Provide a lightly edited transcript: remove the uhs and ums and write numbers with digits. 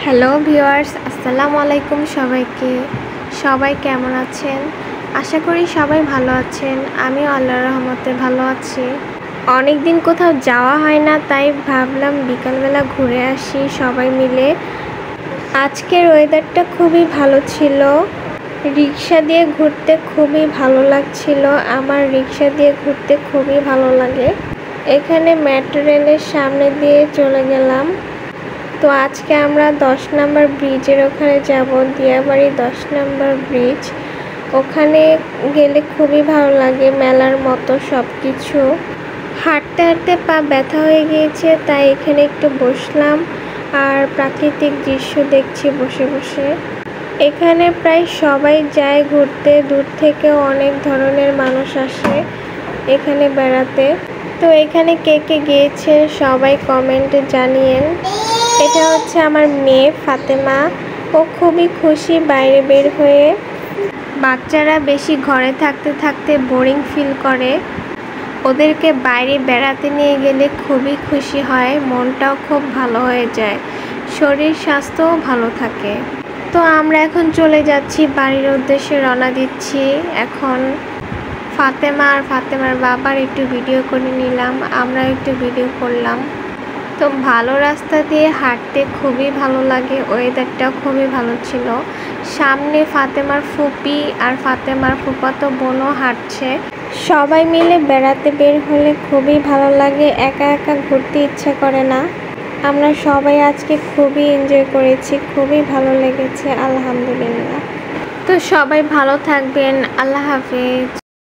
Hello viewers, আসসালামু আলাইকুম সবাইকে। সবাই কেমন আছেন? আশা করি সবাই ভালো আছেন। আমিও আল্লাহর রহমতে ভালো আছি। অনেক দিন কোথাও যাওয়া হয় না, তাই ভাবলাম বিকালবেলা ঘুরে আসি সবাই মিলে। আজকের ওয়েদারটা খুবই ভালো ছিল। রিক্সা দিয়ে ঘুরতে খুবই ভালো লাগছিল। আমার রিক্সা দিয়ে ঘুরতে খুবই ভালো লাগে। এখানে মেট্রো রেলের সামনে দিয়ে চলে গেলাম। তো আজকে আমরা 10 নম্বর ব্রিজের ওখানে যাব, দিয়াবাড়ি 10 নম্বর ব্রিজ। ওখানে গেলে খুবই ভালো লাগে, মেলার মতো সব কিছু। হাঁটতে হাঁটতে পা ব্যথা হয়ে গিয়েছে, তাই এখানে একটু বসলাম আর প্রাকৃতিক দৃশ্য দেখছি বসে বসে। এখানে প্রায় সবাই যায় ঘুরতে, দূর থেকেও অনেক ধরনের মানুষ আসে এখানে বেড়াতে। তো এখানে কে কে গিয়েছে সবাই কমেন্টে জানিয়েন। এটা হচ্ছে আমার মেয়ে ফাতেমা। ও খুবই খুশি বাইরে বের হয়ে। বাচ্চারা বেশি ঘরে থাকতে থাকতে বোরিং ফিল করে। ওদেরকে বাইরে বেড়াতে নিয়ে গেলে খুবই খুশি হয়, মনটাও খুব ভালো হয়ে যায়, শরীর স্বাস্থ্যও ভালো থাকে। তো আমরা এখন চলে যাচ্ছি, বাড়ির উদ্দেশ্যে রওনা দিচ্ছি। এখন ফাতেমা আর ফাতেমার বাবার একটু ভিডিও করে নিলাম, আমরা একটু ভিডিও করলাম। তো ভালো রাস্তা দিয়ে হাঁটতে খুবই ভালো লাগে, ওয়েদারটাও খুবই ভালো ছিল। সামনে ফাতেমার ফুপি আর ফাতেমার ফুফাতো বোনও হাঁটছে। সবাই মিলে বেড়াতে বের হলে খুবই ভালো লাগে, একা একা ঘুরতে ইচ্ছা করে না। আমরা সবাই আজকে খুবই এনজয় করেছি, খুবই ভালো লেগেছে, আলহামদুলিল্লাহ। তো সবাই ভালো থাকবেন, আল্লাহ হাফেজ।